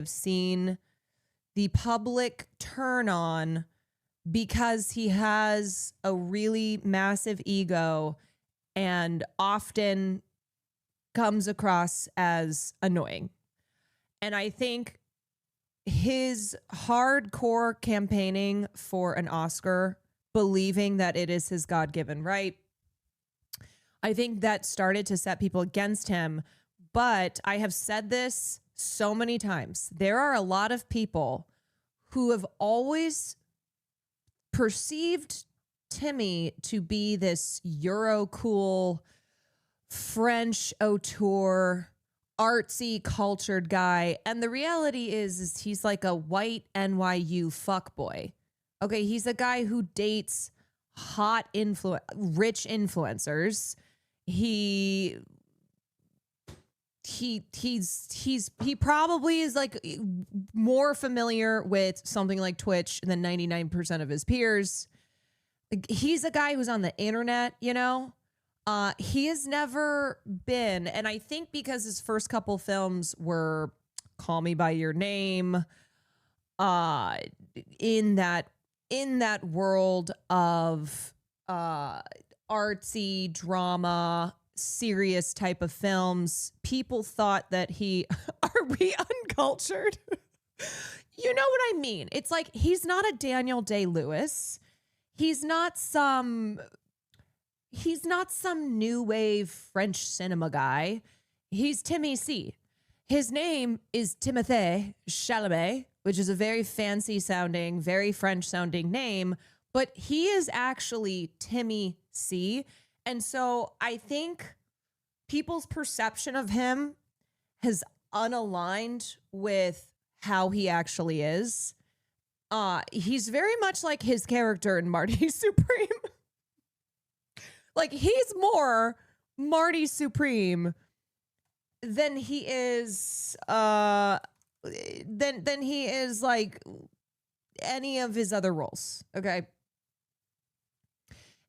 I've seen the public turn on because he has a really massive ego and often comes across as annoying. And I think his hardcore campaigning for an Oscar, believing that it is his God-given right, I think that started to set people against him. But I have said this so many times. There are a lot of people who have always perceived Timmy to be this Euro cool, French auteur, artsy, cultured guy. And the reality is he's like a white NYU fuckboy. Okay, he's a guy who dates hot, rich influencers. He probably is like more familiar with something like Twitch than 99% of his peers. He's a guy who's on the internet, you know. He has never been, and I think because his first couple films were Call Me by Your Name, in that world of artsy drama, serious type of films, people thought that are we uncultured? You know what I mean? It's like, he's not a Daniel Day-Lewis. He's not some new wave French cinema guy. He's Timmy C. His name is Timothée Chalamet, which is a very fancy sounding, very French sounding name, but he is actually Timmy C. And so I think people's perception of him has unaligned with how he actually is. He's very much like his character in Marty Supreme. Like, he's more Marty Supreme than he is than he is like any of his other roles. Okay.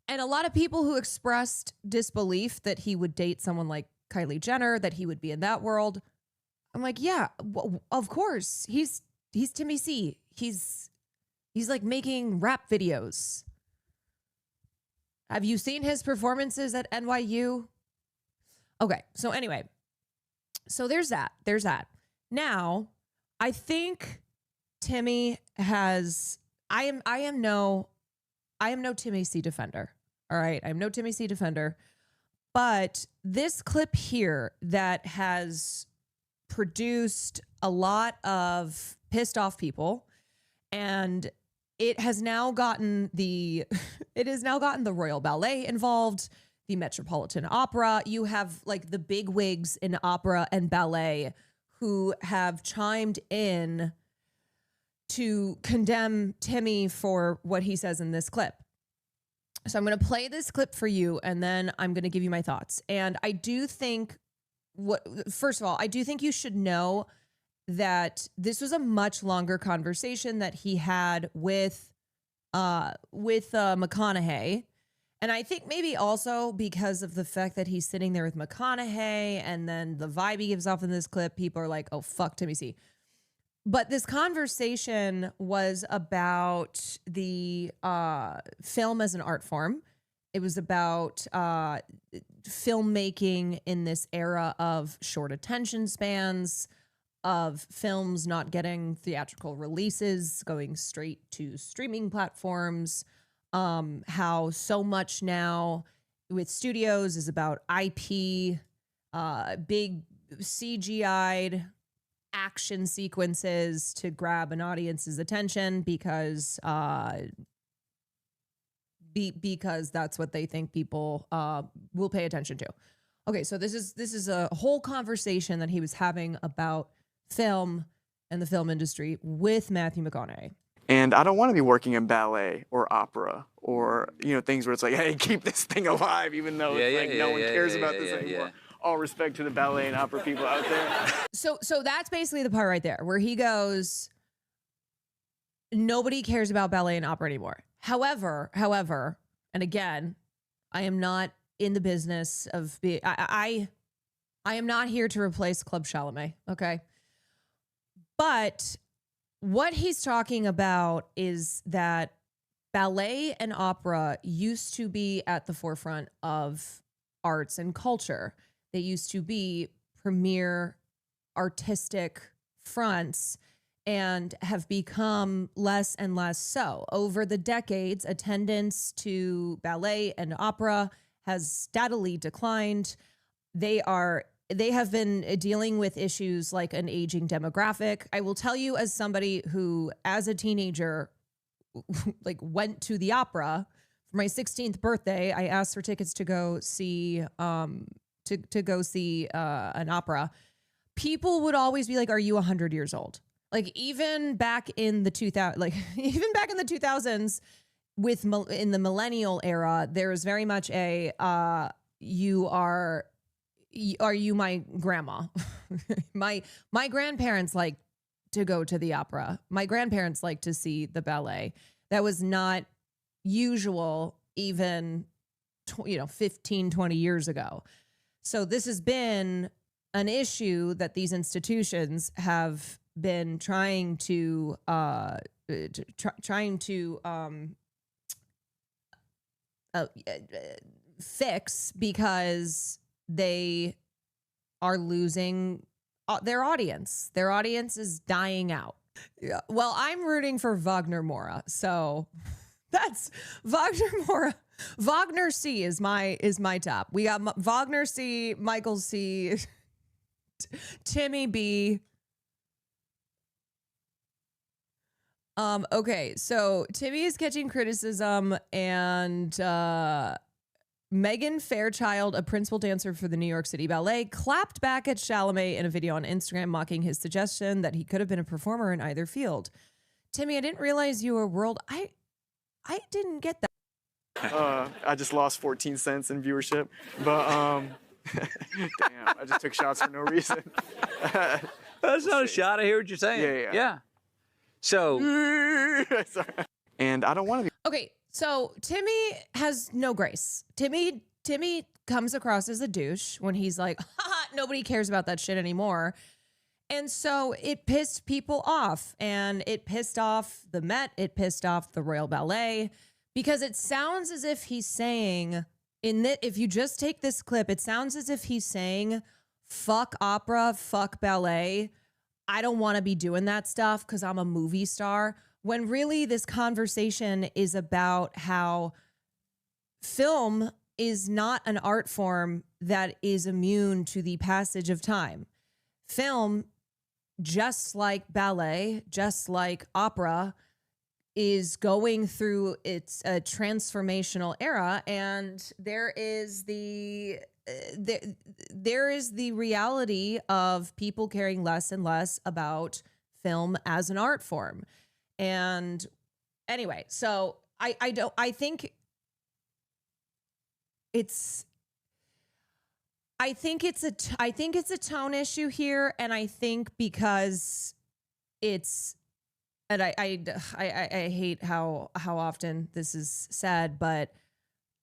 And a lot of people who expressed disbelief that he would date someone like Kylie Jenner, that he would be in that world. I'm like, yeah, well, of course. He's Timmy C. He's like making rap videos. Have you seen his performances at NYU? Okay, so anyway, so there's that. Now, I think Timmy has. I am no Timmy C defender. All right, I'm no Timmy C defender, but this clip here that has produced a lot of pissed off people, and it has now gotten the Royal Ballet involved, the Metropolitan Opera. You have like the big wigs in opera and ballet who have chimed in to condemn Timmy for what he says in this clip. So I'm going to play this clip for you, and then I'm going to give you my thoughts. And I do think first of all, I do think you should know that this was a much longer conversation that he had with McConaughey. And I think maybe also because of the fact that he's sitting there with McConaughey, and then the vibe he gives off in this clip, people are like, oh, fuck Timmy C. But this conversation was about the film as an art form. It was about filmmaking in this era of short attention spans, of films not getting theatrical releases, going straight to streaming platforms, how so much now with studios is about IP, big CGI'd action sequences to grab an audience's attention because that's what they think people will pay attention to. Okay, so this is a whole conversation that he was having about film and the film industry with Matthew McConaughey. And I don't want to be working in ballet or opera or, things where it's like, hey, keep this thing alive, even though no one cares about this anymore. All respect to the ballet and opera people out there. So that's basically the part right there where he goes, nobody cares about ballet and opera anymore. However, and again, I am not in the business of I am not here to replace Club Chalamet, okay? But what he's talking about is that ballet and opera used to be at the forefront of arts and culture. They used to be premier artistic fronts and have become less and less so. Over the decades, attendance to ballet and opera has steadily declined. They have been dealing with issues like an aging demographic. I will tell you, as somebody who, as a teenager, like went to the opera for my 16th birthday, I asked for tickets to go see to go see an opera. People would always be like, "Are you 100 years old?" Like even back in the 2000s, in the millennial era, there was very much a are you my grandma? my grandparents like to go to the opera. My grandparents like to see the ballet. That was not usual even 15, 20 years ago. So this has been an issue that these institutions have been trying to fix, because they are losing their audience. Their audience is dying out. Yeah. Well, I'm rooting for Wagner Mora, so that's Wagner Mora. Wagner C is my top. We got Wagner C, Michael C, Timmy B. Okay, so Timmy is catching criticism, and Megan Fairchild, a principal dancer for the New York City Ballet, clapped back at Chalamet in a video on Instagram, mocking his suggestion that he could have been a performer in either field. Timmy, I didn't realize you were I didn't get that. I just lost 14 cents in viewership, but damn, I just took shots for no reason. That's not a shot. I hear what you're saying. Yeah. So, sorry. And I don't want to be. Okay, so Timmy has no grace. Timmy comes across as a douche when he's like, haha, nobody cares about that shit anymore. And so it pissed people off, and it pissed off the Met. It pissed off the Royal Ballet, because it sounds as if he's saying, if you just take this clip, it sounds as if he's saying, fuck opera, fuck ballet. I don't want to be doing that stuff because I'm a movie star. When really this conversation is about how film is not an art form that is immune to the passage of time. Film, just like ballet, just like opera, is going through its transformational era, and there is the reality of people caring less and less about film as an art form. And anyway, so I think it's a tone issue here, and I think because it's, and I hate how often this is said, but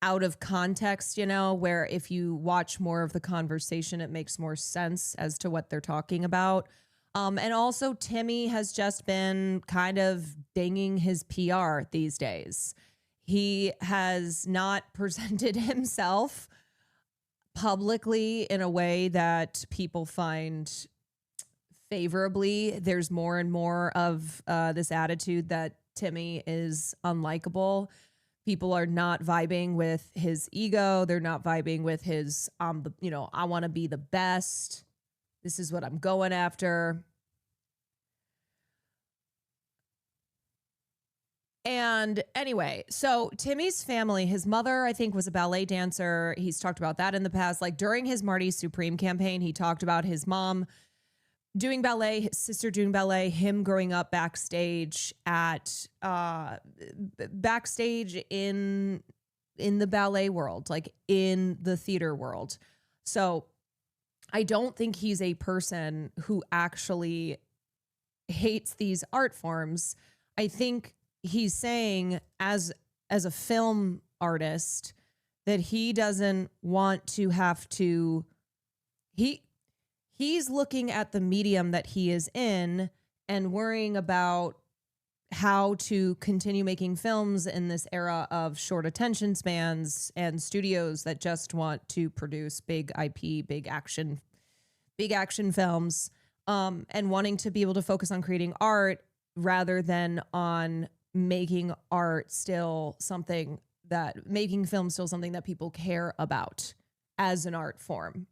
out of context, where if you watch more of the conversation, it makes more sense as to what they're talking about. And also Timmy has just been kind of dinging his PR these days. He has not presented himself publicly in a way that people find favorably. There's more and more of this attitude that Timmy is unlikable. People are not vibing with his ego. They're not vibing with his, I want to be the best. This is what I'm going after. And anyway, so Timmy's family, his mother, I think, was a ballet dancer. He's talked about that in the past. Like during his Marty Supreme campaign, he talked about his mom doing ballet, his sister doing ballet, him growing up backstage in the ballet world, like in the theater world. So I don't think he's a person who actually hates these art forms. I think he's saying as a film artist that he doesn't want to have to, he's looking at the medium that he is in and worrying about how to continue making films in this era of short attention spans and studios that just want to produce big IP, big action films, and wanting to be able to focus on creating art rather than on making art still something that making film still something that people care about as an art form.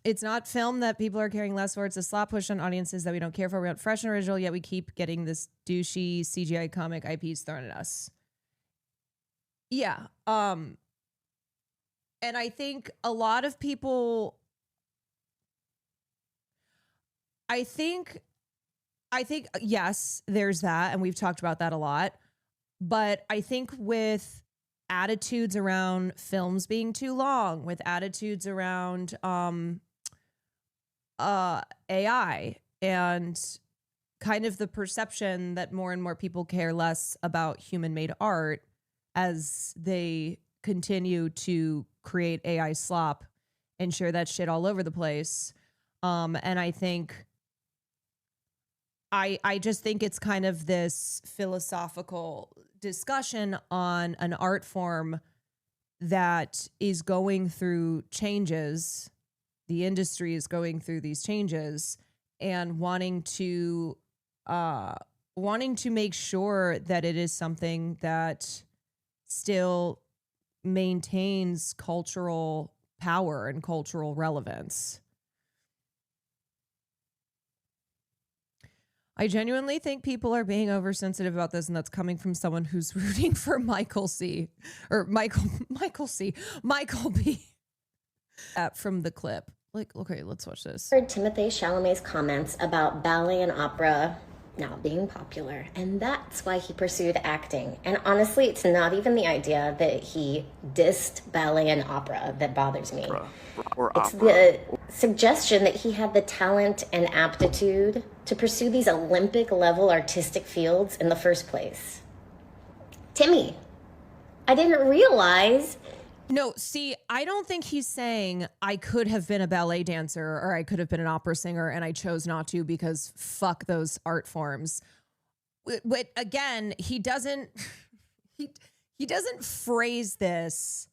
It's not film that people are caring less for. It's a slap push on audiences that we don't care for. We want fresh and original, yet we keep getting this douchey CGI comic IPs thrown at us. Yeah. And I think a lot of people, I think, yes, there's that. And we've talked about that a lot. But I think with attitudes around films being too long, with attitudes around AI, and kind of the perception that more and more people care less about human-made art as they continue to create AI slop and share that shit all over the place. And I think I just think it's kind of this philosophical discussion on an art form that is going through changes. The industry is going through these changes and wanting to make sure that it is something that still maintains cultural power and cultural relevance. I genuinely think people are being oversensitive about this, and that's coming from someone who's rooting for Michael B. From the clip. Like, okay, let's watch this. Heard Timothée Chalamet's comments about ballet and opera not being popular, and that's why he pursued acting. And honestly, it's not even the idea that he dissed ballet and opera that bothers me. It's the suggestion that he had the talent and aptitude to pursue these Olympic-level artistic fields in the first place. Timmy, I didn't realize... No, see, I don't think he's saying I could have been a ballet dancer or I could have been an opera singer and I chose not to because fuck those art forms. But again, he doesn't phrase this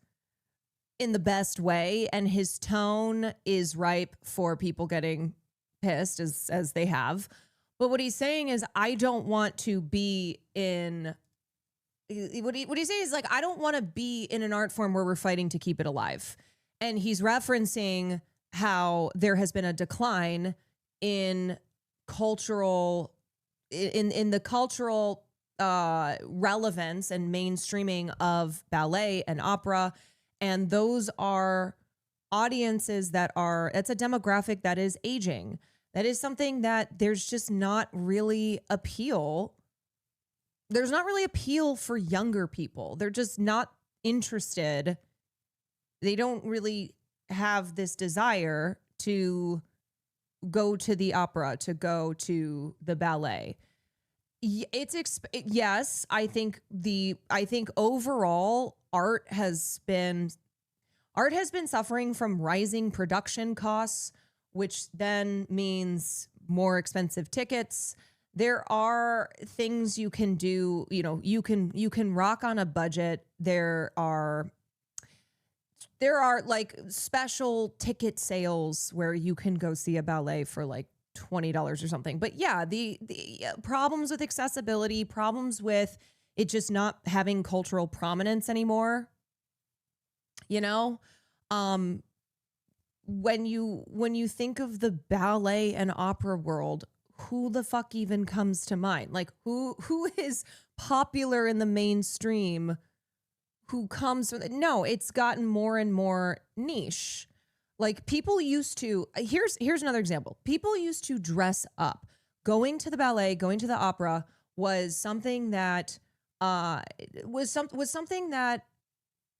in the best way, and his tone is ripe for people getting pissed as they have. But what he's saying is, I don't want to be in... What he's saying is, like, I don't want to be in an art form where we're fighting to keep it alive. And he's referencing how there has been a decline in cultural, in the cultural relevance and mainstreaming of ballet and opera. And those are audiences that's a demographic that is aging. That is something that there's just not really appeal. There's not really appeal for younger people. They're just not interested. They don't really have this desire to go to the opera, to go to the ballet. Yes, I think overall art has been suffering from rising production costs, which then means more expensive tickets. There are things you can do, you can rock on a budget. There are like special ticket sales where you can go see a ballet for like $20 or something. But yeah, the problems with accessibility, problems with it just not having cultural prominence anymore. When you think of the ballet and opera world, who the fuck even comes to mind? Like, who is popular in the mainstream? Who comes with it? No, it's gotten more and more niche. Like, people used to, here's another example. People used to dress up. Going to the ballet, going to the opera was something that was something that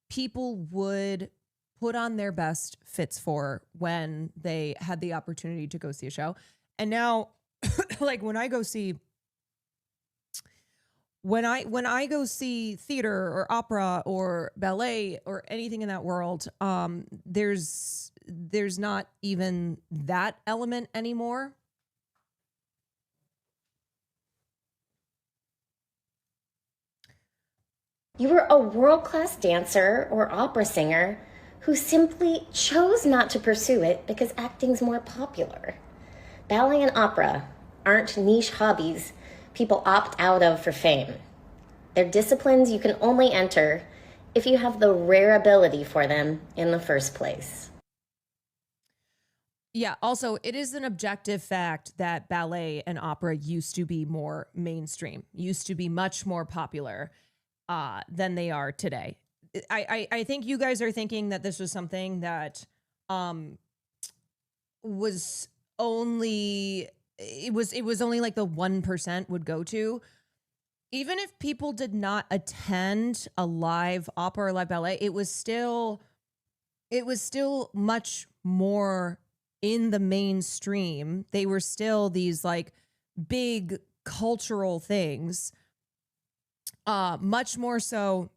people would put on their best fits for when they had the opportunity to go see a show. And now, like, when I go see theater or opera or ballet or anything in that world, there's there's not even that element anymore. You were a world-class dancer or opera singer who simply chose not to pursue it because acting's more popular. Ballet and opera aren't niche hobbies people opt out of for fame. They're disciplines you can only enter if you have the rare ability for them in the first place. Yeah, also, it is an objective fact that ballet and opera used to be more mainstream, used to be much more popular than they are today. I think you guys are thinking that this was something that was only, it was only like the 1% would go to. Even if people did not attend a live opera or live ballet, it was still much more in the mainstream. They were still these like big cultural things, much more so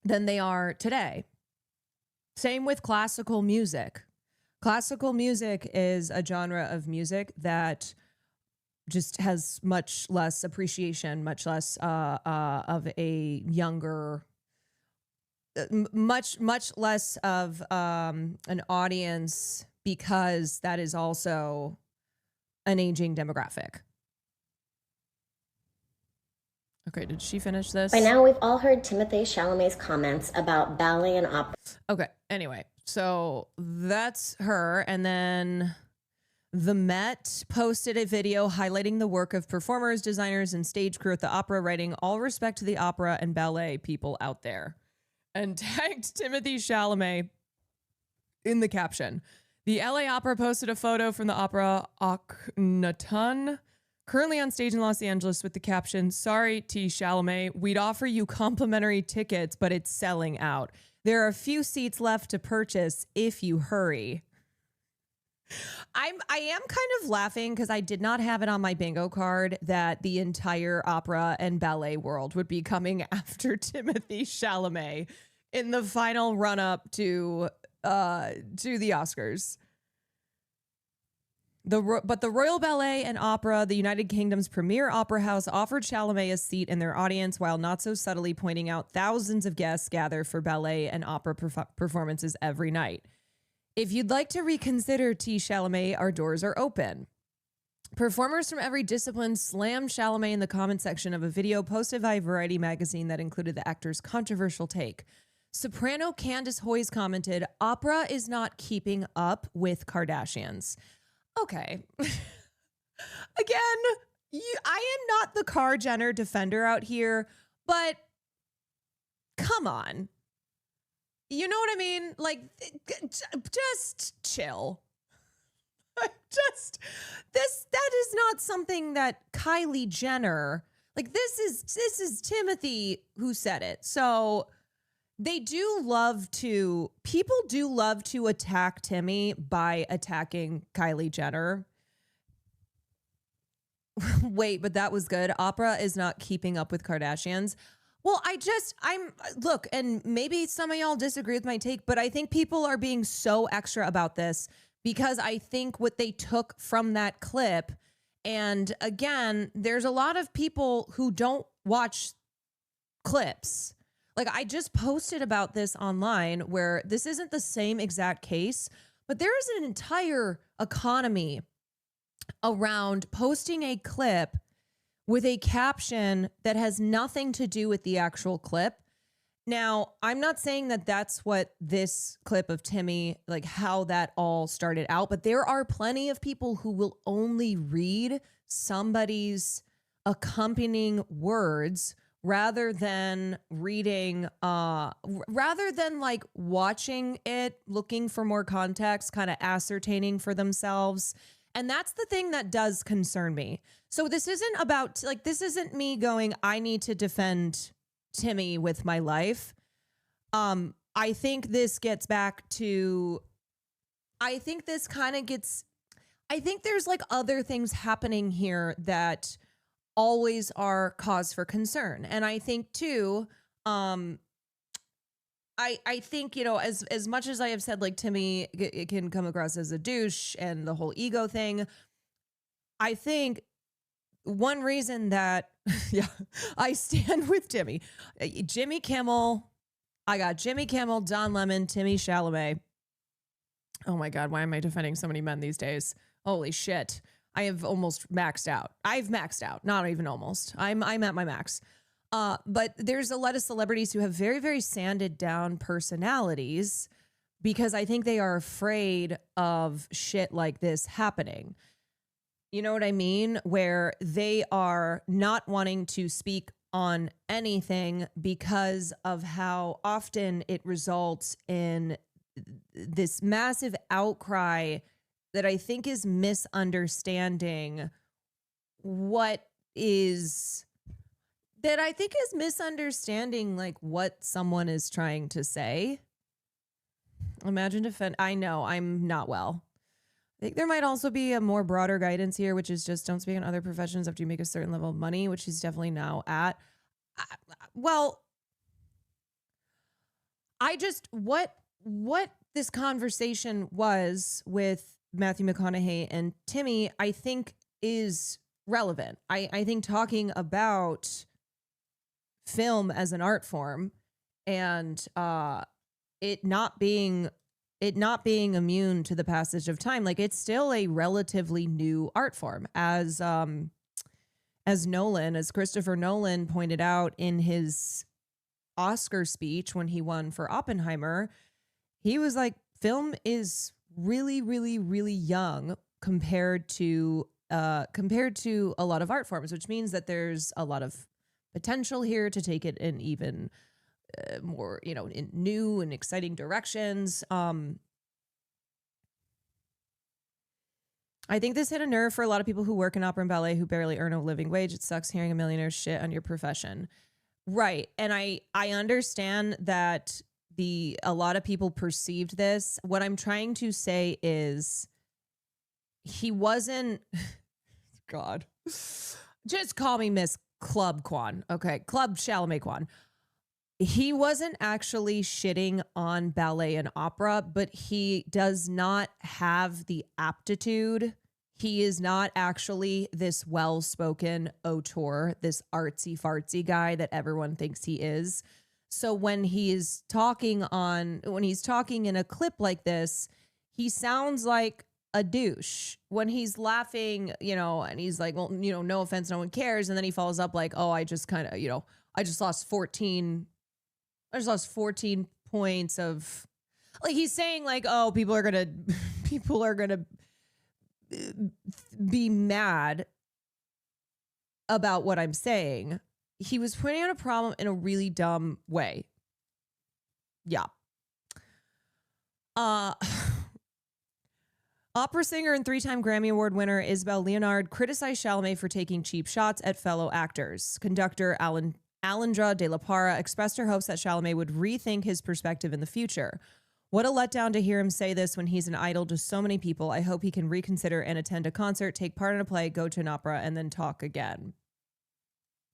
than they are today. Same with classical music. Classical music is a genre of music that just has much less appreciation, much less of a younger, much less of an audience, because that is also an aging demographic. Okay, did she finish this? By now, we've all heard Timothée Chalamet's comments about ballet and opera. Okay, anyway, so that's her. And then the Met posted a video highlighting the work of performers, designers, and stage crew at the opera, writing, "All respect to the opera and ballet people out there," and tagged Timothée Chalamet in the caption. The LA Opera posted a photo from the opera Akhenaten, currently on stage in Los Angeles, with the caption, "Sorry, T. Chalamet, we'd offer you complimentary tickets, but it's selling out. There are a few seats left to purchase if you hurry." I am kind of laughing because I did not have it on my bingo card that the entire opera and ballet world would be coming after Timothée Chalamet in the final run up to the Oscars. But the Royal Ballet and Opera, the United Kingdom's premier opera house, offered Chalamet a seat in their audience, while not so subtly pointing out thousands of guests gather for ballet and opera performances every night. "If you'd like to reconsider, T. Chalamet, our doors are open." Performers from every discipline slammed Chalamet in the comment section of a video posted by Variety magazine that included the actor's controversial take. Soprano Candace Hoyes commented, "Opera is not keeping up with Kardashians." Okay. Again, I am not the Kar Jenner defender out here, but come on. You know what I mean? Like, just chill. That is not something that Kylie Jenner, like, this is Timothy who said it. So people do love to attack Timmy by attacking Kylie Jenner. Wait, but that was good. Opera is not keeping up with Kardashians. Well, look, and maybe some of y'all disagree with my take, but I think people are being so extra about this because I think what they took from that clip, and again, there's a lot of people who don't watch clips. Like, I just posted about this online where this isn't the same exact case, but there is an entire economy around posting a clip with a caption that has nothing to do with the actual clip. Now, I'm not saying that that's what this clip of Timmy, like how that all started out, but there are plenty of people who will only read somebody's accompanying words rather than reading, rather than like watching it, looking for more context, kind of ascertaining for themselves. And that's the thing that does concern me. So this isn't about, like, this isn't me going, I need to defend Timmy with my life. I think this gets back to, I think this kind of gets, I think there's like other things happening here that always are cause for concern. And I think too, I think, you know, as much as I have said, like, Timmy, it can come across as a douche and the whole ego thing. I think one reason that, yeah, I stand with Timmy. Jimmy Kimmel. I got Jimmy Kimmel, Don Lemon, Timmy Chalamet. Oh my God, why am I defending so many men these days? Holy shit. I have almost maxed out. I've maxed out, not even almost. I'm at my max. But there's a lot of celebrities who have very, very sanded down personalities because I think they are afraid of shit like this happening. You know what I mean? Where they are not wanting to speak on anything because of how often it results in this misunderstanding that I think is misunderstanding like what someone is trying to say. I know I'm not well. I think there might also be a more broader guidance here, which is just don't speak in other professions after you make a certain level of money, which he's definitely now at. What this conversation was with Matthew McConaughey and Timmy, I think is relevant. I think talking about film as an art form and it not being immune to the passage of time, like it's still a relatively new art form, as Christopher Nolan pointed out in his Oscar speech when he won for Oppenheimer. He was like, film is really, really, really young compared to a lot of art forms, which means that there's a lot of potential here to take it in even more, you know, in new and exciting directions. I think this hit a nerve for a lot of people who work in opera and ballet who barely earn a living wage. It sucks hearing a millionaire shit on your profession. Right. And I understand that a lot of people perceived this. What I'm trying to say is he wasn't, God, just call me Miss Club Kwan. Okay. Club Chalamet Kwan. He wasn't actually shitting on ballet and opera, but he does not have the aptitude. He is not actually this well-spoken auteur, this artsy-fartsy guy that everyone thinks he is. So when he's talking in a clip like this, he sounds like a douche. When he's laughing, you know, and he's like, well, you know, no offense, no one cares. And then he follows up like, oh, I just lost 14 points of, like, he's saying like, oh, people are going to be mad about what I'm saying. He was pointing out a problem in a really dumb way. Yeah. Opera singer and 3-time Grammy Award winner Isabel Leonard criticized Chalamet for taking cheap shots at fellow actors. Conductor Alondra de la Parra expressed her hopes that Chalamet would rethink his perspective in the future. What a letdown to hear him say this when he's an idol to so many people. I hope he can reconsider and attend a concert, take part in a play, go to an opera, and then talk again.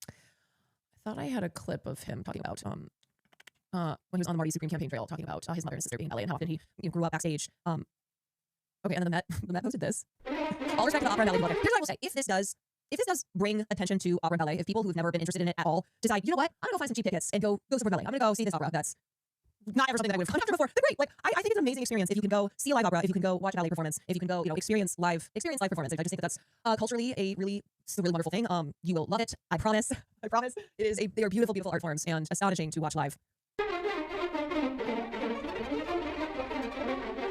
I thought I had a clip of him talking about when he was on the Marty Supreme campaign trail, talking about his mother and sister being ballet and how often he grew up backstage. Okay, and then the Met posted this. All respect to the opera and ballet blogger. Here's what I will say: if this does bring attention to opera and ballet, if people who've never been interested in it at all decide, you know what, I'm gonna go find some cheap tickets and go support ballet. I'm gonna go see this opera. That's not ever something that I would have gone after before. But great, like I think it's an amazing experience if you can go see a live opera, if you can go watch a ballet performance, if you can go, you know, experience live performance. I just think that that's culturally a really wonderful thing. You will love it. I promise. I promise. They are beautiful, beautiful art forms and astonishing to watch live. And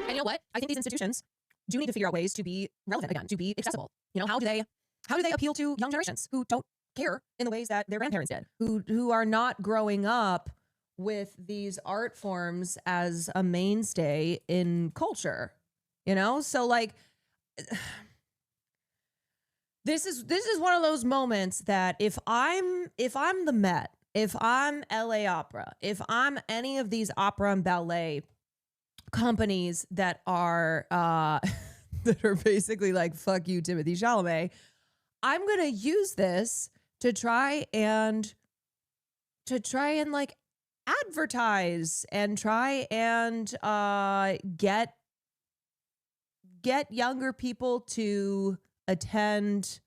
you know what? I think these institutions do need to figure out ways to be relevant again, to be accessible. You know, how do they appeal to young generations who don't care in the ways that their grandparents did, who are not growing up with these art forms as a mainstay in culture, you know? So like, this is one of those moments that if I'm the Met, if I'm LA Opera, if I'm any of these opera and ballet companies that are basically like, fuck you, Timothy Chalamet, I'm going to use this to try and like advertise and try and get younger people to attend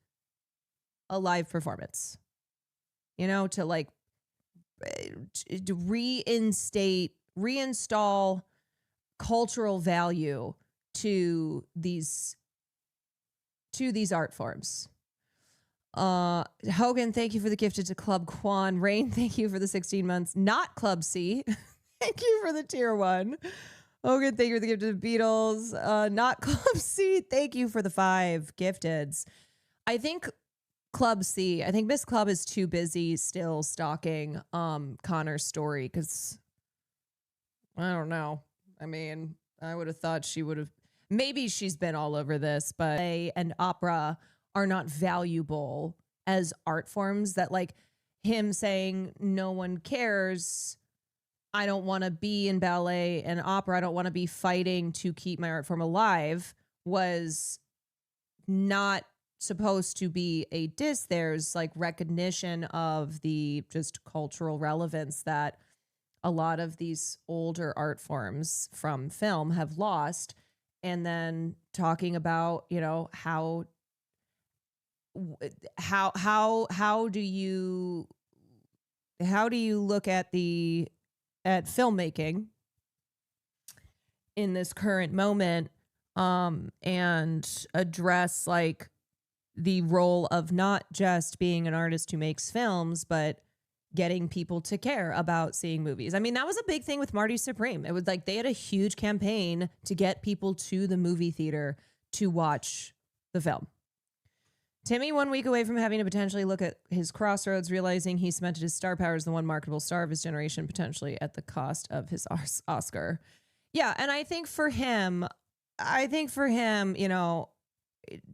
a live performance, you know, to like to reinstall cultural value to these art forms. Hogan, thank you for the gifted to Club Kwan. Rain, thank you for the 16 months. Not Club C. Thank you for the tier 1. Hogan, thank you for the gift to the Beatles. Not Club C. Thank you for the 5 gifteds. I think Club C, I think Miss Club is too busy still stalking Connor's story because I don't know. I mean, I would have thought she would have, maybe she's been all over this, but ballet and opera are not valuable as art forms, that like him saying no one cares, I don't want to be in ballet and opera, I don't want to be fighting to keep my art form alive, was not supposed to be a diss. There's like recognition of the just cultural relevance that a lot of these older art forms from film have lost, and then talking about, you know, how do you look at filmmaking in this current moment, and address like the role of not just being an artist who makes films, but getting people to care about seeing movies. I mean, that was a big thing with Marty Supreme. It was like they had a huge campaign to get people to the movie theater to watch the film. Timmy, 1 week away from having to potentially look at his crossroads, realizing he cemented his star power as the one marketable star of his generation, potentially at the cost of his Oscar. Yeah, and I think for him, you know,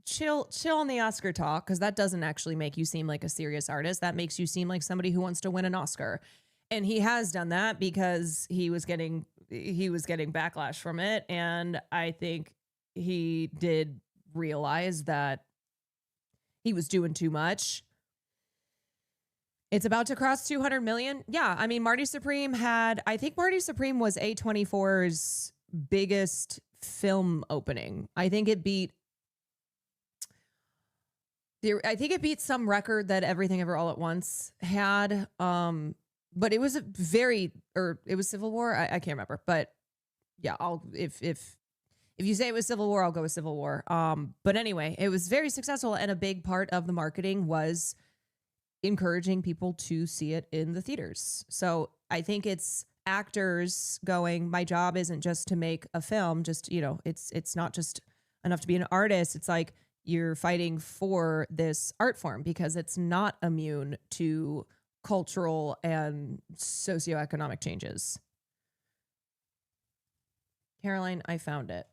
chill on the Oscar talk, because that doesn't actually make you seem like a serious artist. That makes you seem like somebody who wants to win an Oscar. And he has done that because he was getting backlash from it. And I think he did realize that he was doing too much. It's about to cross 200 million. Yeah, I mean, Marty Supreme was A24's biggest film opening. I think it beat some record that Everything Ever All at Once had. But it was it was Civil War. I can't remember, but yeah, if you say it was Civil War, I'll go with Civil War. But anyway, it was very successful, and a big part of the marketing was encouraging people to see it in the theaters. So I think it's actors going, my job isn't just to make a film, just, you know, it's not just enough to be an artist. It's like you're fighting for this art form because it's not immune to cultural and socioeconomic changes. Caroline, I found it.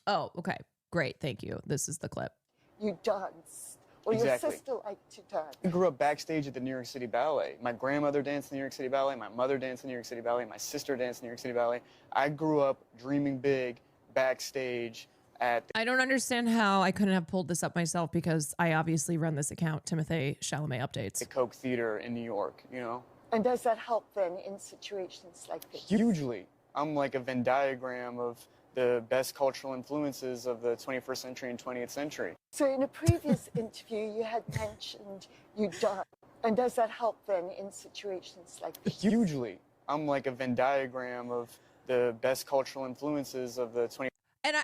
Oh, okay. Great. Thank you. This is the clip. You danced. Well, Exactly. your sister liked to dance. I grew up backstage at the New York City Ballet. My grandmother danced in the New York City Ballet. My mother danced in the New York City Ballet. My sister danced in the New York City Ballet. I grew up dreaming big backstage at... I don't understand how I couldn't have pulled this up myself, because I obviously run this account, Timothy Chalamet Updates. the Coke Theater in New York, you know? And does that help then in situations like this? Hugely. I'm like a Venn diagram of the best cultural influences of the 21st century and 20th century. So in a previous interview, you had mentioned you danced. And does that help then in situations like this? Hugely. I'm like a Venn diagram of the best cultural influences of the 20th. And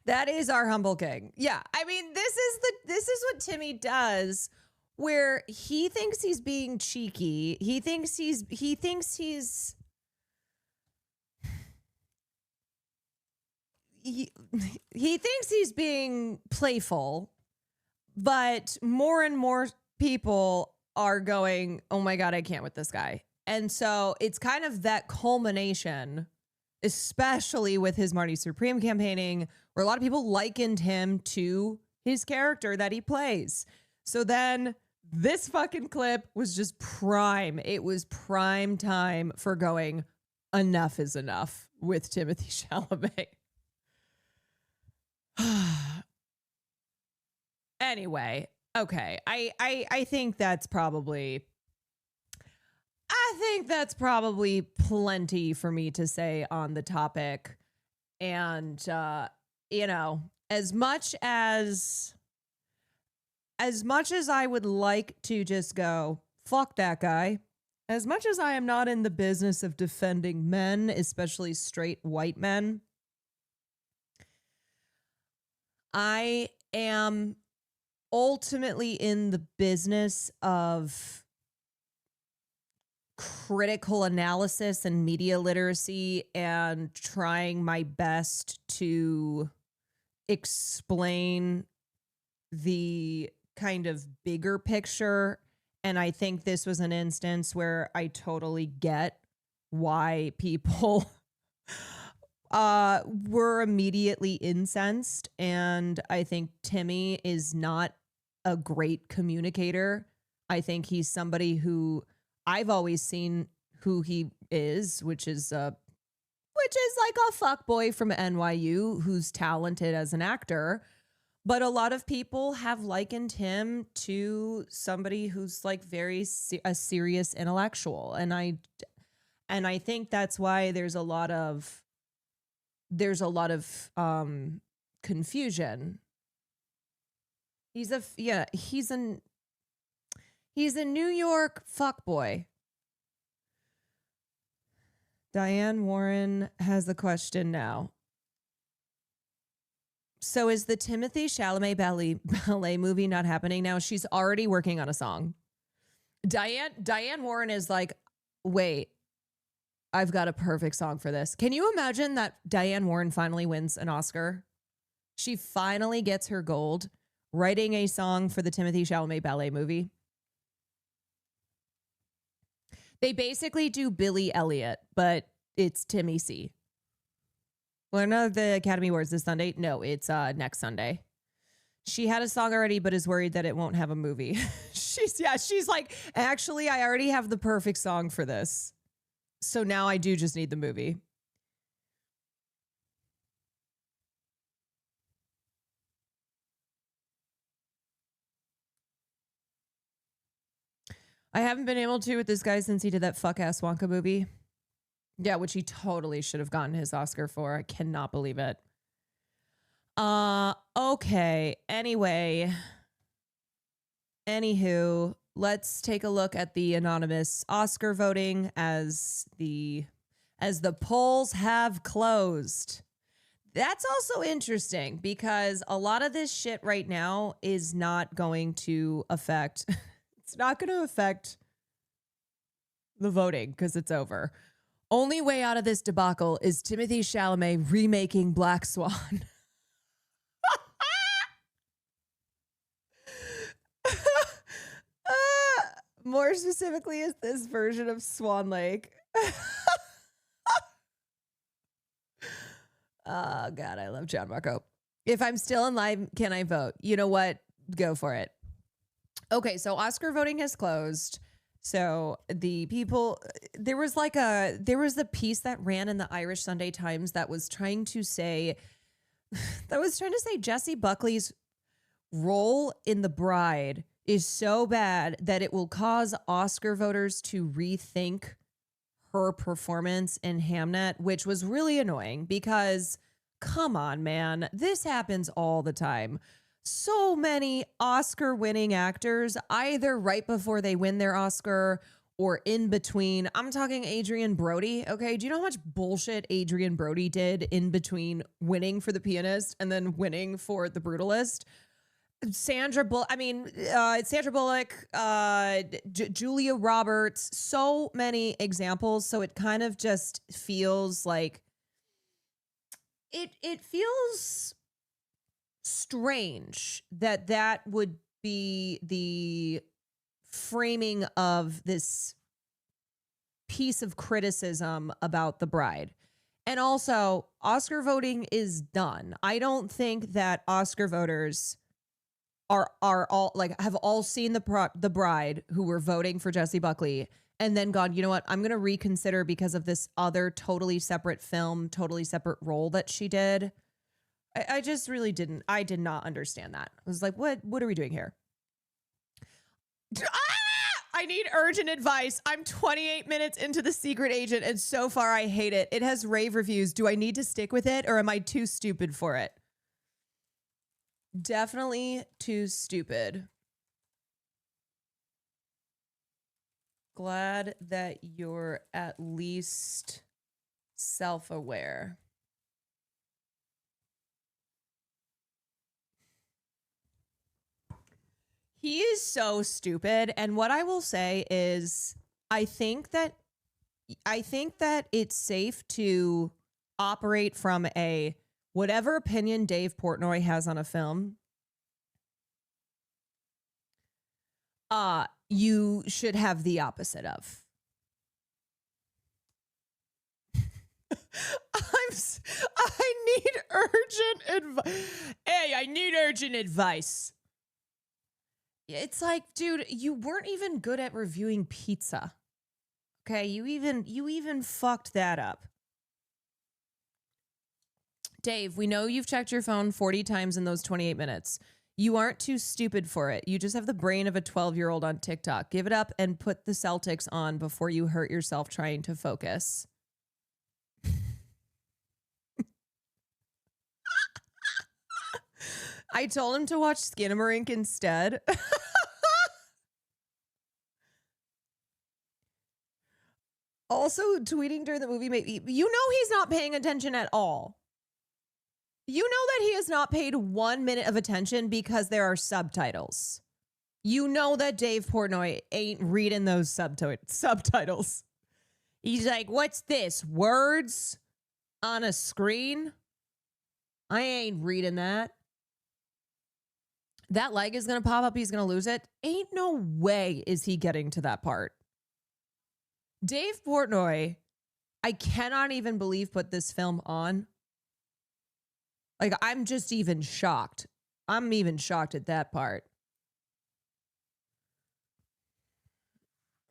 that is our humble king. Yeah. I mean, this is what Timmy does, where he thinks he's being cheeky. He thinks he's being playful, but more and more people are going, oh my God, I can't with this guy. And so it's kind of that culmination, especially with his Marty Supreme campaigning, where a lot of people likened him to his character that he plays. So then this fucking clip was just prime. It was prime time for going, enough is enough with Timothy Chalamet. Anyway, okay. I think that's probably think that's probably plenty for me to say on the topic. And, you know, as much as I would like to just go, fuck that guy, as much as I am not in the business of defending men, especially straight white men, I am ultimately in the business of critical analysis and media literacy and trying my best to explain the kind of bigger picture. And I think this was an instance where I totally get why people were immediately incensed. And I think Timmy is not a great communicator. I think he's somebody who I've always seen who he is, which is like a fuckboy from NYU who's talented as an actor. But a lot of people have likened him to somebody who's like a serious intellectual. And I think that's why there's a lot of confusion. He's a New York fuckboy. Diane Warren has a question now. So is the Timothy Chalamet ballet movie not happening now? She's already working on a song. Diane Warren is like, wait, I've got a perfect song for this. Can you imagine that Diane Warren finally wins an Oscar? She finally gets her gold writing a song for the Timothy Chalamet ballet movie. They basically do Billy Elliot, but it's Timmy C. Well, none of the Academy Awards this Sunday. No, it's next Sunday. She had a song already, but is worried that it won't have a movie. She's like, actually, I already have the perfect song for this. So now I do just need the movie. I haven't been able to with this guy since he did that fuck-ass Wonka movie. Yeah, which he totally should have gotten his Oscar for. I cannot believe it. Okay. Anywho, let's take a look at the anonymous Oscar voting as the polls have closed. That's also interesting because a lot of this shit right now is not going to affect it's not going to affect the voting because it's over. Only way out of this debacle is Timothy Chalamet remaking Black Swan. More specifically, is this version of Swan Lake. Oh, God, I love John Marco. If I'm still in line, can I vote? You know what? Go for it. Okay, so Oscar voting has closed. So the people, there was a piece that ran in the Irish Sunday Times that was trying to say Jessie Buckley's role in The Bride is so bad that it will cause Oscar voters to rethink her performance in Hamnet, which was really annoying because, come on, man, this happens all the time. So many Oscar-winning actors, either right before they win their Oscar or in between. I'm talking Adrian Brody, okay? Do you know how much bullshit Adrian Brody did in between winning for The Pianist and then winning for The Brutalist? Sandra Bullock, Julia Roberts, so many examples. So it kind of just feels like it feels strange that would be the framing of this piece of criticism about The Bride. And also, Oscar voting is done. I don't think that Oscar voters are all like have all seen the Bride who were voting for Jessie Buckley and then gone, you know what, I'm going to reconsider because of this other totally separate film, totally separate role that she did. I just really didn't. I did not understand that. I was like, what are we doing here? I need urgent advice. I'm 28 minutes into The Secret Agent, and so far I hate it. It has rave reviews. Do I need to stick with it, or am I too stupid for it? Definitely too stupid. Glad that you're at least self-aware. He is so stupid. And what I will say is I think that it's safe to operate from a whatever opinion Dave Portnoy has on a film. You should have the opposite of. I need urgent advice. Hey, I need urgent advice. It's like, dude, you weren't even good at reviewing pizza. Okay, you even fucked that up. Dave, we know you've checked your phone 40 times in those 28 minutes. You aren't too stupid for it. You just have the brain of a 12-year-old on TikTok. Give it up and put the Celtics on before you hurt yourself trying to focus. I told him to watch Skinamarink instead. Also, tweeting during the movie, maybe you know he's not paying attention at all. You know that he has not paid 1 minute of attention because there are subtitles. You know that Dave Portnoy ain't reading those subtitles. He's like, what's this? Words on a screen? I ain't reading that. That leg is going to pop up. He's going to lose it. Ain't no way is he getting to that part. Dave Portnoy, I cannot even believe put this film on. Like, I'm just even shocked. I'm even shocked at that part.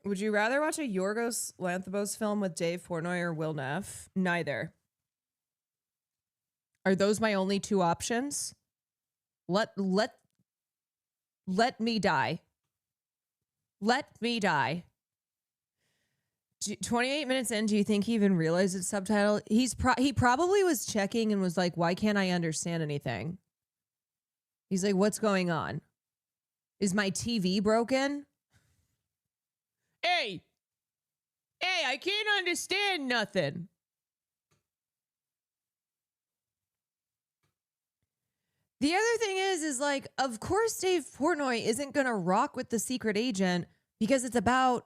Would you rather watch a Yorgos Lanthimos film with Dave Portnoy or Will Neff? Neither. Are those my only two options? Let me die. Let me die. 28 minutes in, do you think he even realized it's subtitle? He probably was checking and was like, why can't I understand anything? He's like, what's going on? Is my TV broken? Hey, I can't understand nothing. The other thing is like, of course Dave Portnoy isn't going to rock with The Secret Agent because it's about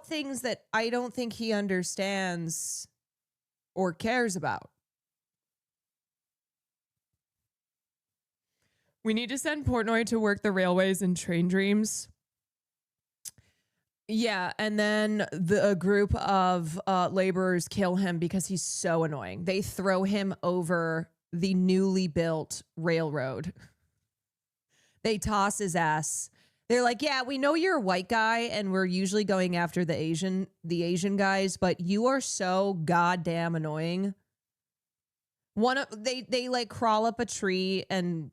things that I don't think he understands or cares about. We need to send Portnoy to work the railways in Train Dreams. Yeah, and then a group of laborers kill him because he's so annoying. They throw him over the newly built railroad. They toss his ass. They're like, yeah, we know you're a white guy and we're usually going after the Asian guys, but you are so goddamn annoying. They like crawl up a tree and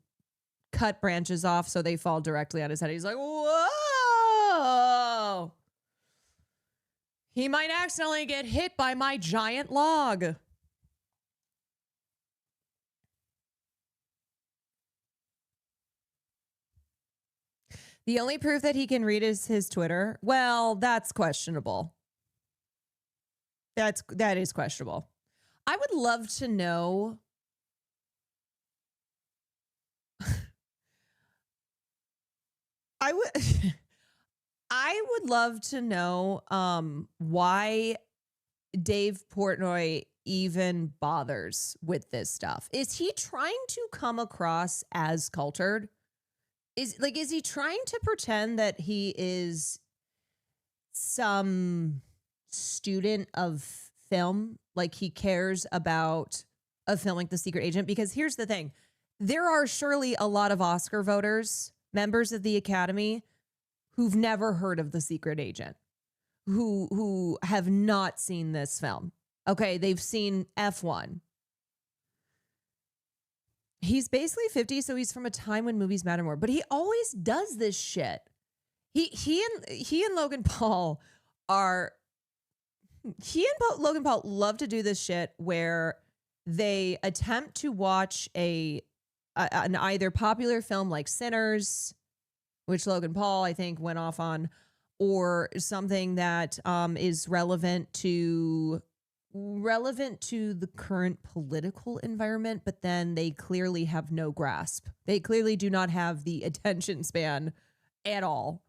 cut branches off so they fall directly on his head. He's like, whoa. He might accidentally get hit by my giant log. The only proof that he can read is his Twitter. Well, that's questionable. That is questionable. I would love to know. I would love to know why Dave Portnoy even bothers with this stuff. Is he trying to come across as cultured? Is he trying to pretend that he is some student of film? Like he cares about a film like The Secret Agent? Because here's the thing. There are surely a lot of Oscar voters, members of the Academy, who've never heard of The Secret Agent, who have not seen this film. Okay, they've seen F1. he's basically 50, so he's from a time when movies matter more. But he always does this shit. He and Logan Paul are. Logan Paul love to do this shit where they attempt to watch an either popular film like Sinners, which Logan Paul I think went off on, or something that is relevant to the current political environment, but then they clearly have no grasp. They clearly do not have the attention span at all.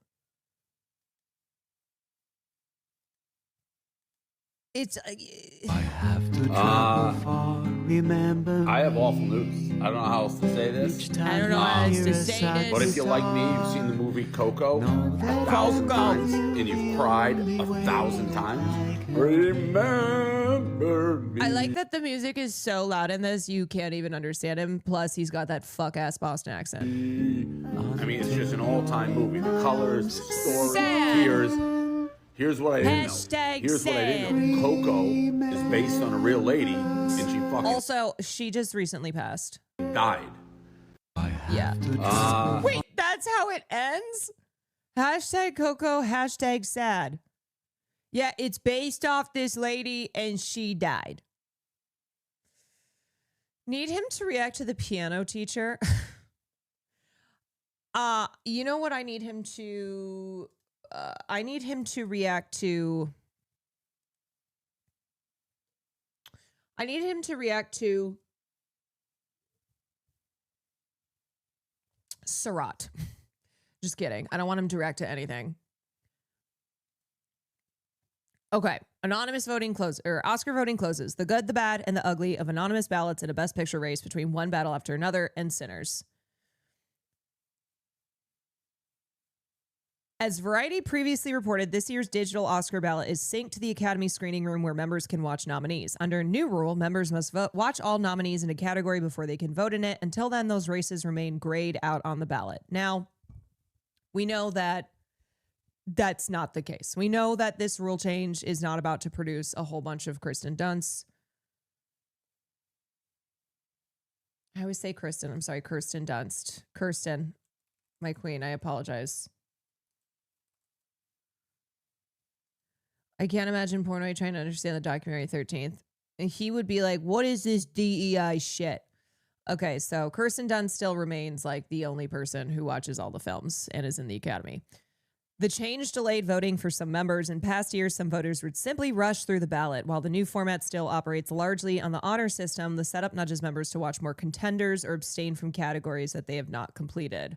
It's I have to travel far, remember. I have awful news. I don't know how else to say this. I don't know how else to say this. But if you're like me, you've seen the movie Coco 1,000 times and you've cried 1,000 times. Remember me. I like that the music is so loud in this you can't even understand him. Plus, he's got that fuck ass Boston accent. I mean, it's just an all-time movie. The colors, the story, tears. Here's what I didn't know. Here's what I didn't know. Coco is based on a real lady, and she fucking also, she just recently passed. Died. Yeah. Wait, that's how it ends? Hashtag Coco, hashtag sad. Yeah, it's based off this lady, and she died. Need him to react to the piano teacher? You know what I need him to... I need him to react to... I need him to react to... Surratt. Just kidding. I don't want him to react to anything. Okay. Anonymous voting closes, or Oscar voting closes. The good, the bad, and the ugly of anonymous ballots in a Best Picture race between one battle after another and Sinners. As Variety previously reported, this year's digital Oscar ballot is synced to the Academy screening room where members can watch nominees. Under a new rule, members must watch all nominees in a category before they can vote in it. Until then, those races remain grayed out on the ballot. Now, we know that that's not the case. We know that this rule change is not about to produce a whole bunch of Kirsten Dunst. I always say Kirsten. I'm sorry, Kirsten Dunst. Kirsten, my queen, I apologize. I can't imagine Portnoy trying to understand the documentary 13th. And he would be like, what is this DEI shit? Okay, so Kirsten Dunst still remains like the only person who watches all the films and is in the Academy. The change delayed voting for some members. In past years, some voters would simply rush through the ballot. While the new format still operates largely on the honor system, the setup nudges members to watch more contenders or abstain from categories that they have not completed.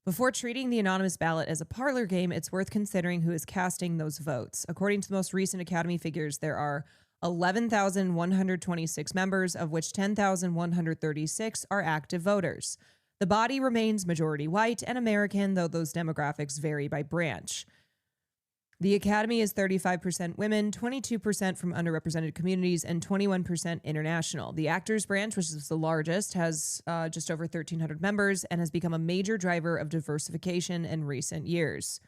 Before treating the anonymous ballot as a parlor game, it's worth considering who is casting those votes. According to the most recent Academy figures, there are 11,126 members, of which 10,136 are active voters. The body remains majority white and American, though those demographics vary by branch. The Academy is 35% women, 22% from underrepresented communities, and 21% international. The actors branch, which is the largest, has just over 1,300 members and has become a major driver of diversification in recent years.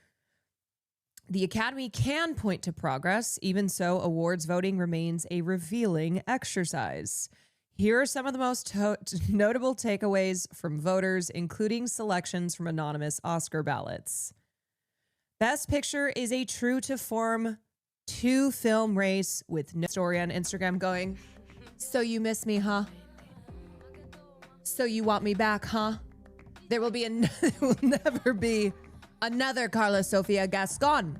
The Academy can point to progress. Even so, awards voting remains a revealing exercise. Here are some of the most notable takeaways from voters, including selections from anonymous Oscar ballots. Best Picture is a true-to-form two-film race with no story on Instagram going, so you miss me, huh? So you want me back, huh? There will never be another Carla Sofia Gascon.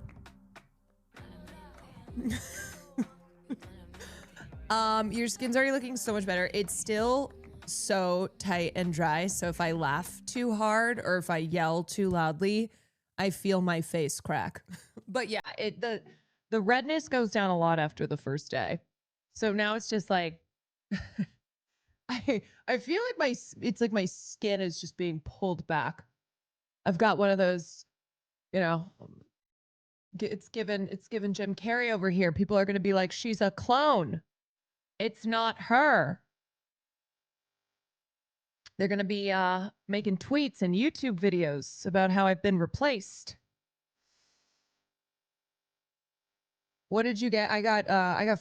Your skin's already looking so much better. It's still so tight and dry, so if I laugh too hard or if I yell too loudly, I feel my face crack. But yeah, the redness goes down a lot after the first day. So now it's just like I feel like it's like my skin is just being pulled back. I've got one of those, it's given Jim Carrey over here. People are going to be like, she's a clone. It's not her. They're going to be making tweets and YouTube videos about how I've been replaced. What did you get? I got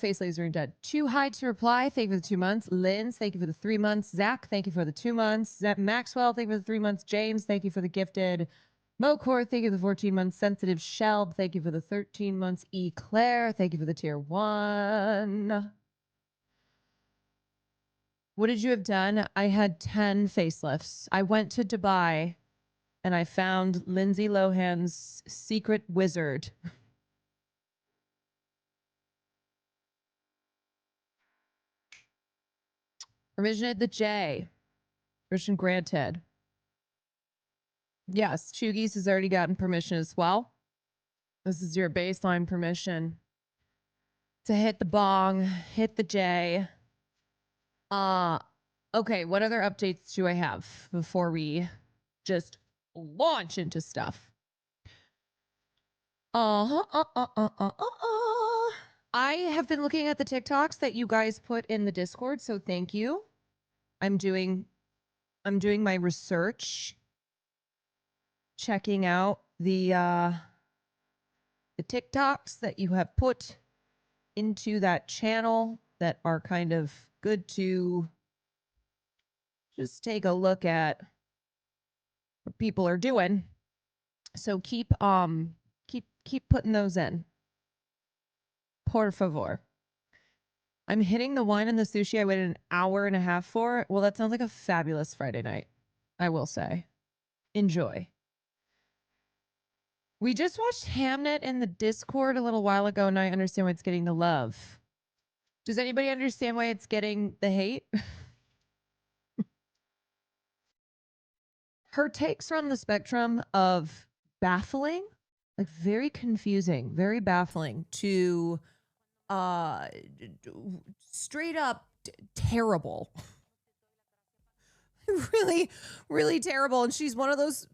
face lasering dead. Too high to reply. Thank you for the 2 months. Linz, thank you for the 3 months. Zach, thank you for the 2 months. Zach Maxwell, thank you for the 3 months. James, thank you for the gifted. Mocor, thank you for the 14 months. Sensitive Shelb, thank you for the 13 months. E. Claire, thank you for the tier 1. What did you have done? I had 10 facelifts. I went to Dubai and I found Lindsay Lohan's secret wizard. Permission at the J. Permission granted. Yes, Chugis has already gotten permission as well. This is your baseline permission to hit the bong, hit the J. Okay, what other updates do I have before we just launch into stuff? I have been looking at the TikToks that you guys put in the Discord, so thank you. I'm doing my research, checking out the TikToks that you have put into that channel that are kind of good to just take a look at what people are doing. So keep putting those in. Por favor. I'm hitting the wine and the sushi I waited an hour and a half for. Well, that sounds like a fabulous Friday night, I will say. Enjoy. We just watched Hamnet in the Discord a little while ago, and I understand why it's getting the love. Does anybody understand why it's getting the hate? Her takes are on the spectrum of baffling, like very confusing, very baffling, to straight up terrible. Really, really terrible. And she's one of those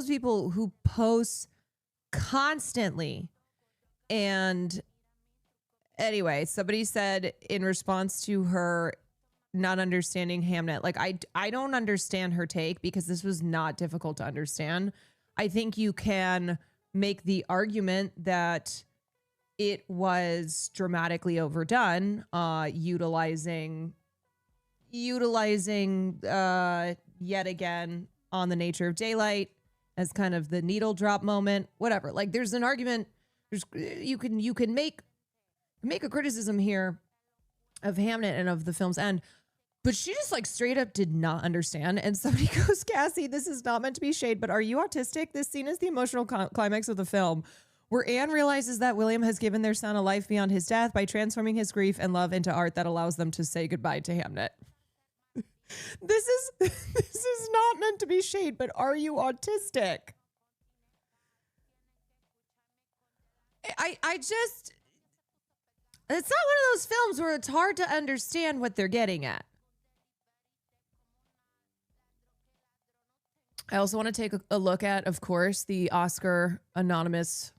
people who posts constantly. And anyway, somebody said in response to her not understanding Hamnet, like I don't understand her take because this was not difficult to understand. I think you can make the argument that it was dramatically overdone, utilizing yet again on the nature of daylight as kind of the needle drop moment, whatever. Like there's an argument, you can make a criticism here of Hamnet and of the film's end, but she just like straight up did not understand. And somebody goes, Cassie, this is not meant to be shade, but are you autistic? This scene is the emotional climax of the film, where Anne realizes that William has given their son a life beyond his death by transforming his grief and love into art that allows them to say goodbye to Hamnet. This is not meant to be shade, but are you autistic? I just, it's not one of those films where it's hard to understand what they're getting at. I also want to take a look at, of course, the Oscar anonymous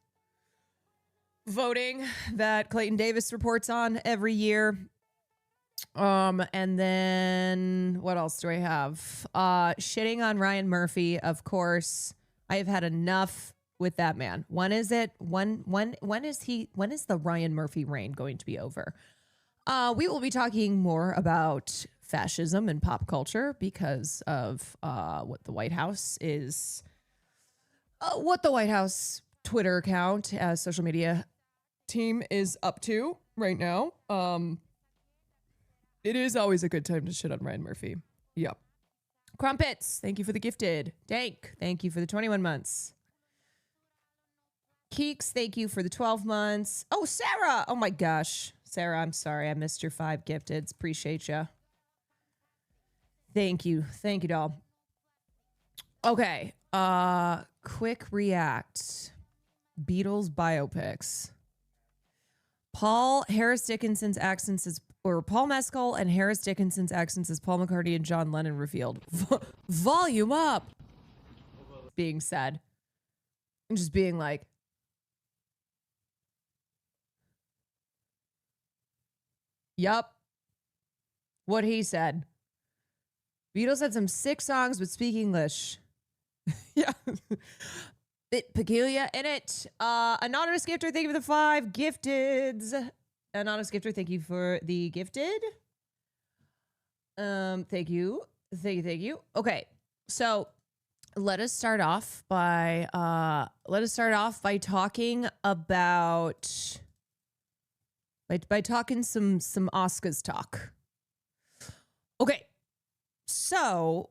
voting that Clayton Davis reports on every year. And then what else do I have? Shitting on Ryan Murphy, of course. I have had enough with that man. When is the Ryan Murphy reign going to be over? We will be talking more about fascism and pop culture because of what the White House Twitter account, social media team is up to right now. It is always a good time to shit on Ryan Murphy. Yep. Crumpets, thank you for the gifted. Dank, thank you for the 21 months. Keeks, thank you for the 12 months. Oh, Sarah. Oh my gosh. Sarah, I'm sorry. I missed your 5 gifteds. Appreciate you. Thank you. Thank you, doll. Okay. Quick react. Beatles biopics. Paul Mescal and Harris Dickinson's accents as Paul McCartney and John Lennon revealed. Volume up. Being said. And just being like, yup. What he said. Beatles had some sick songs, but speak English. Yeah. bit peculiar in it. Anonymous gifter, thank you for the 5 gifteds. Anonymous gifter, thank you for the gifted. Thank you. Okay, so let us start off by talking about by talking some Oscars talk. Okay, so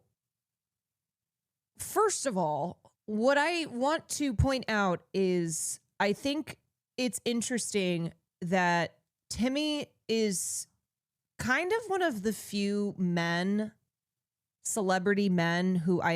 first of all, what I want to point out is I think it's interesting that Timmy is kind of one of the few celebrity men who I